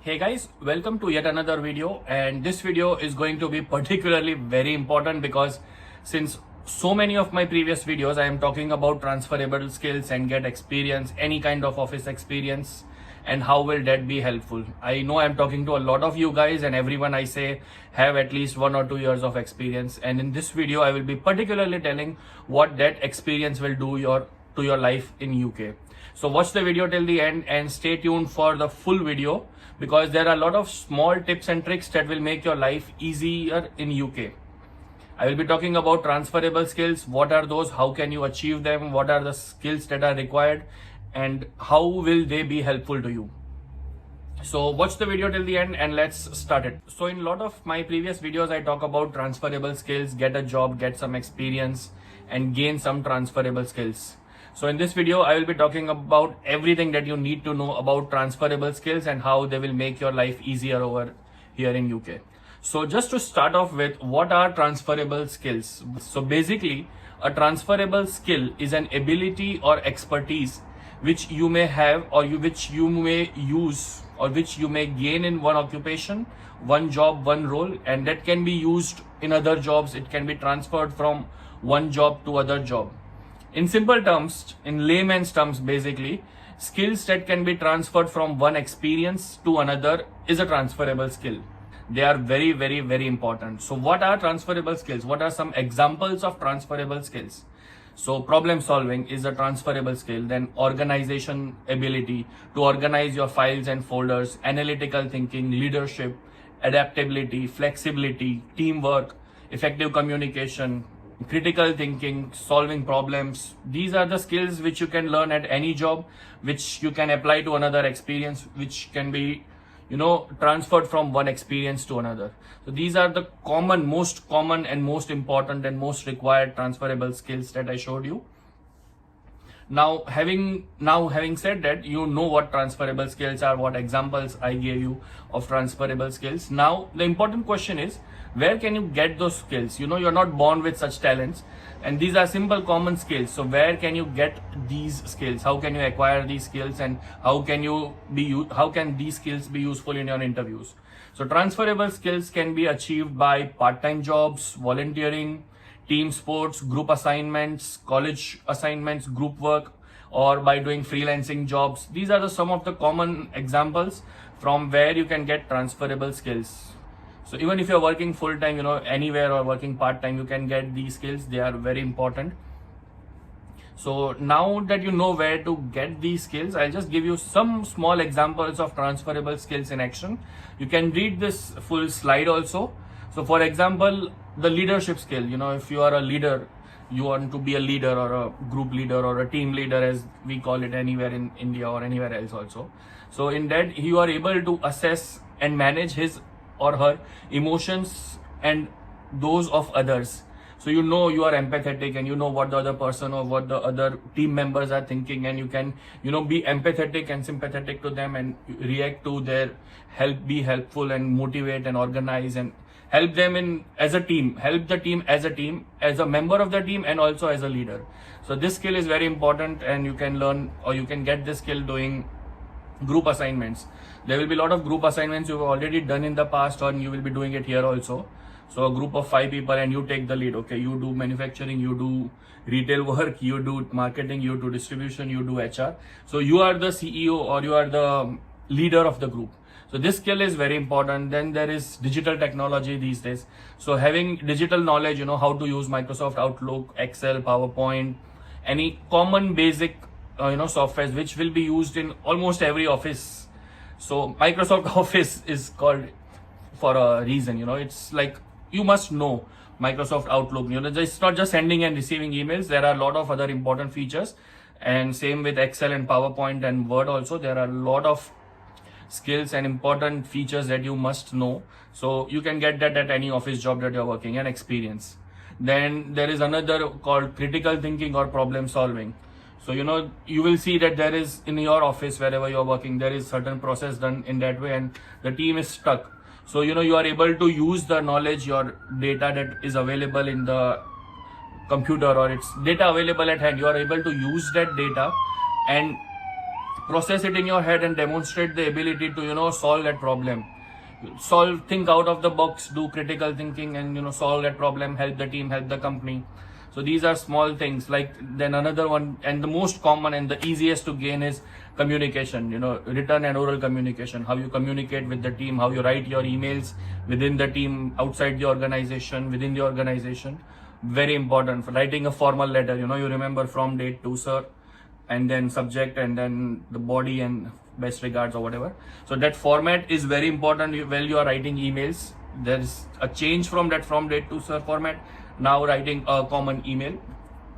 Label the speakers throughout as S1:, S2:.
S1: Hey guys, welcome to yet another video, and this video is going to be particularly very important because since so many of my previous videos I am talking about transferable skills and get experience, any kind of office experience, and how will that be helpful. I know I'm talking to a lot of you guys, and everyone I say have at least 1 or 2 years of experience, and in this video I will be particularly telling what that experience will do to your life in UK. So watch the video till the end and stay tuned for the full video, because there are a lot of small tips and tricks that will make your life easier in UK. I will be talking about transferable skills. What are those? How can you achieve them? What are the skills that are required? And how will they be helpful to you? So watch the video till the end and let's start it. So in a lot of my previous videos, I talk about transferable skills, get a job, get some experience, and gain some transferable skills. So in this video, I will be talking about everything that you need to know about transferable skills and how they will make your life easier over here in UK. So just to start off with, what are transferable skills? So basically, a transferable skill is an ability or expertise which you may have, or which you may use, or which you may gain in one occupation, one job, one role, and that can be used in other jobs. It can be transferred from one job to other job. In simple terms, in layman's terms, basically, skills that can be transferred from one experience to another is a transferable skill. They are very, very, very important. So what are transferable skills? What are some examples of transferable skills? So problem solving is a transferable skill. Then organization ability to organize your files and folders, analytical thinking, leadership, adaptability, flexibility, teamwork, effective communication, critical thinking, solving problems. These are the skills which you can learn at any job, which you can apply to another experience, which can be, transferred from one experience to another. So these are the most common and most important and most required transferable skills that I showed you. Now having said that, you know what transferable skills are, what examples I gave you of transferable skills. Now the important question is, where can you get those skills? You're not born with such talents, and these are simple common skills. So where can you get these skills? How can you acquire these skills, and how can these skills be useful in your interviews? So transferable skills can be achieved by part-time jobs, volunteering, team sports, group assignments, college assignments, group work, or by doing freelancing jobs. These are some of the common examples from where you can get transferable skills. So even if you're working full-time, anywhere, or working part-time, you can get these skills. They are very important. So now that you know where to get these skills, I'll just give you some small examples of transferable skills in action. You can read this full slide also. So for example, the leadership skill, if you are a leader, you want to be a leader or a group leader or a team leader, as we call it anywhere in India or anywhere else also. So in that, you are able to assess and manage his or her emotions and those of others. So you are empathetic, and you know what the other person or what the other team members are thinking, and you can be empathetic and sympathetic to them and react to their be helpful and motivate and organize and help them as a team, help the team, as a member of the team, and also as a leader. So this skill is very important, and you can learn, or you can get this skill doing group assignments. There will be a lot of group assignments you've already done in the past, or you will be doing it here also. So a group of 5 people, and you take the lead. Okay, you do manufacturing, you do retail work, you do marketing, you do distribution, you do HR. So you are the CEO, or you are the leader of the group. So this skill is very important. Then there is digital technology these days. So having digital knowledge, how to use Microsoft Outlook, Excel, PowerPoint, any common basic softwares which will be used in almost every office. So Microsoft Office is called for a reason. It's like you must know Microsoft Outlook. It's not just sending and receiving emails. There are a lot of other important features, and same with Excel and PowerPoint and Word also. There are a lot of skills and important features that you must know. So you can get that at any office job that you're working and experience. Then there is another called critical thinking or problem solving. So you will see that there is, in your office, wherever you're working, there is certain process done in that way, and the team is stuck. So you are able to use the knowledge, your data that is available in the computer, or it's data available at hand. You are able to use that data and process it in your head and demonstrate the ability to solve that problem. Think out of the box, do critical thinking, and solve that problem, help the team, help the company. So these are small things. Like, then another one, and the most common and the easiest to gain, is communication, written and oral communication, how you communicate with the team, how you write your emails within the team, outside the organization, within the organization. Very important. For writing a formal letter, you remember from date to sir, and then subject, and then the body, and best regards or whatever. So that format is very important while you are writing emails. There's a change from that from date to sir format. Now writing a common email,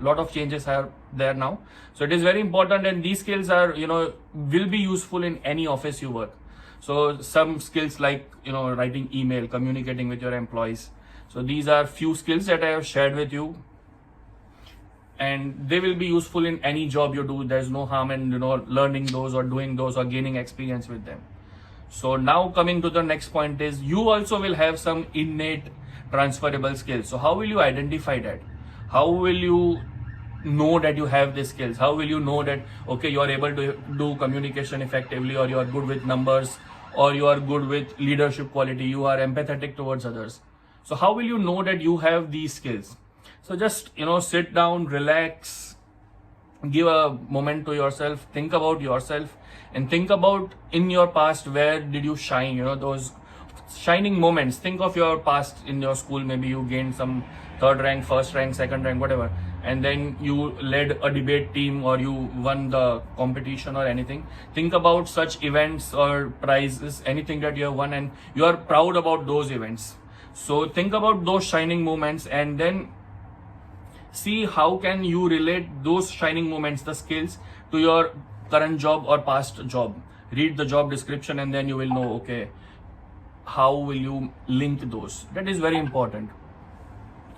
S1: lot of changes are there now. So it is very important, and these skills are will be useful in any office you work. So some skills like writing email, communicating with your employees. So these are few skills that I have shared with you, and they will be useful in any job you do. There's no harm in learning those or doing those or gaining experience with them. So now coming to the next point is, you also will have some innate transferable skills. So how will you identify that? How will you know that you have these skills? How will you know that, okay, you are able to do communication effectively, or you are good with numbers, or you are good with leadership quality, you are empathetic towards others? So how will you know that you have these skills? So just sit down, relax, give a moment to yourself, think about yourself, and think about in your past, where did you shine, those shining moments. Think of your past in your school. Maybe you gained some third rank, first rank, second rank, whatever, and then you led a debate team, or you won the competition or anything. Think about such events or prizes, anything that you have won, and you are proud about those events. So think about those shining moments, and then see how can you relate those shining moments, the skills, to your current job or past job. Read the job description, and then you will know, okay, how will you link those? That is very important.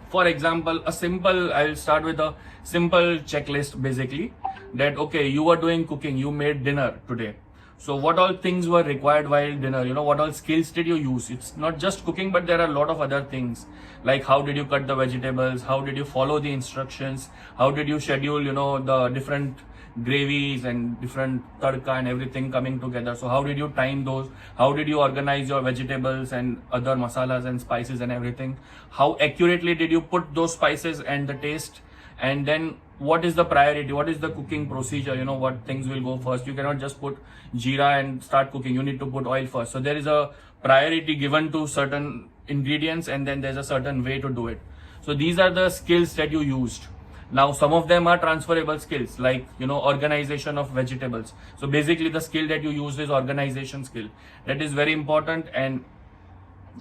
S1: For example, I'll start with a simple checklist, basically, that, okay, you were doing cooking, you made dinner today. So what all things were required while dinner? What all skills did you use? It's not just cooking, but there are a lot of other things, like how did you cut the vegetables? How did you follow the instructions? How did you schedule, the different gravies and different tadka and everything coming together? So how did you time those? How did you organize your vegetables and other masalas and spices and everything? How accurately did you put those spices and the taste? And then what is the priority? What is the cooking procedure? What things will go first? You cannot just put jeera and start cooking. You need to put oil first. So there is a priority given to certain ingredients, and then there's a certain way to do it. So these are the skills that you used. Now, some of them are transferable skills, like, organization of vegetables. So basically the skill that you use is organization skill. That is very important, and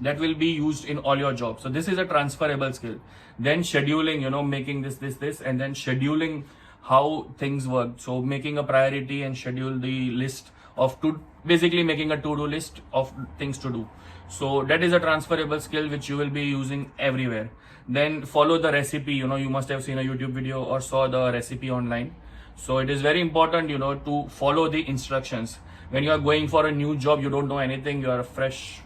S1: that will be used in all your jobs. So this is a transferable skill. Then scheduling, making this, and then scheduling how things work. So making a priority and schedule the list of basically making a to-do list of things to do. So that is a transferable skill which you will be using everywhere. Then follow the recipe. You must have seen a YouTube video or saw the recipe online. So it is very important, to follow the instructions. When you are going for a new job, you don't know anything, you are fresh.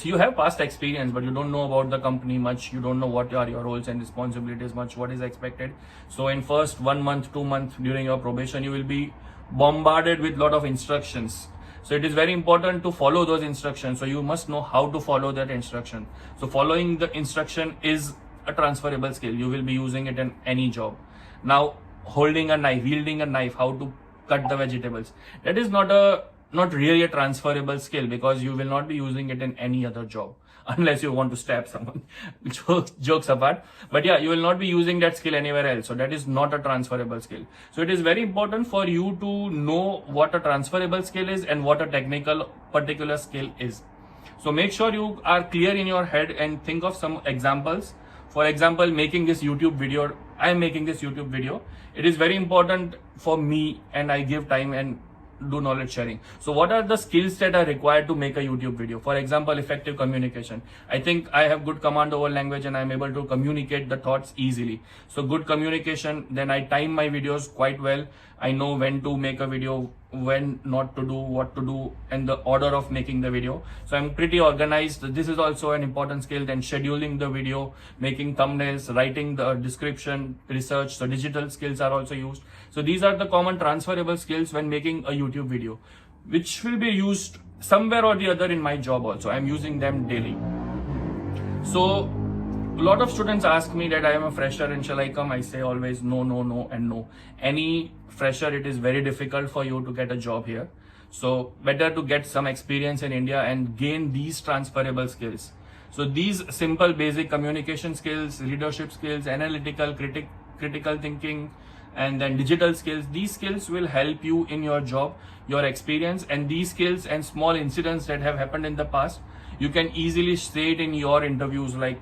S1: You have past experience, but you don't know about the company much. You don't know what are your roles and responsibilities much, what is expected. So in first 1 month, 2 months during your probation, you will be bombarded with lot of instructions. So it is very important to follow those instructions. So you must know how to follow that instruction. So following the instruction is a transferable skill. You will be using it in any job. Now, holding a knife, wielding a knife, how to cut the vegetables. That is not really a transferable skill, because you will not be using it in any other job unless you want to stab someone. Jokes apart, but yeah, you will not be using that skill anywhere else. So that is not a transferable skill. So it is very important for you to know what a transferable skill is and what a technical particular skill is. So make sure you are clear in your head and think of some examples. For example, making this YouTube video, I am making this YouTube video. It is very important for me, and I give time and do knowledge sharing. So what are the skills that are required to make a YouTube video? For example, effective communication. I think I have good command over language, and I'm able to communicate the thoughts easily. So good communication. Then I time my videos quite well. I know when to make a video, when not to do, what to do, and the order of making the video. So I'm pretty organized. This is also an important skill. Then scheduling the video, making thumbnails, writing the description, research. So digital skills are also used. So these are the common transferable skills when making a YouTube video, which will be used somewhere or the other in my job also. I'm using them daily. So a lot of students ask me that I am a fresher and shall I come? I say always no, no, no, and no. Any fresher, it is very difficult for you to get a job here. So better to get some experience in India and gain these transferable skills. So these simple basic communication skills, leadership skills, analytical, critical thinking, and then digital skills, these skills will help you in your job, your experience, and these skills and small incidents that have happened in the past, you can easily say it in your interviews, like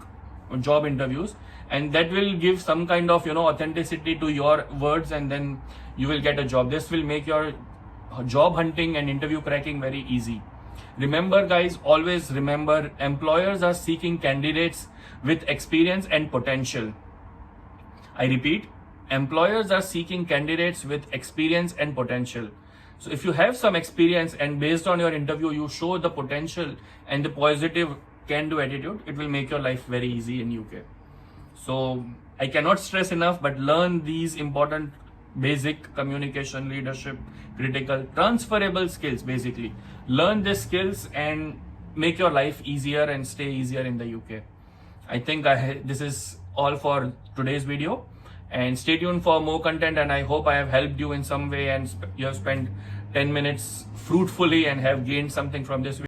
S1: job interviews, and that will give some kind of authenticity to your words, and then you will get a job. This will make your job hunting and interview cracking very easy. Remember guys, always remember, employers are seeking candidates with experience and potential. I repeat, employers are seeking candidates with experience and potential. So if you have some experience and based on your interview you show the potential and the positive can-do attitude, it will make your life very easy in UK. So I cannot stress enough, but learn these important basic communication, leadership, critical, transferable skills. Basically learn these skills and make your life easier and stay easier in the UK. I think this is all for today's video, and stay tuned for more content, and I hope I have helped you in some way and you have spent 10 minutes fruitfully and have gained something from this video.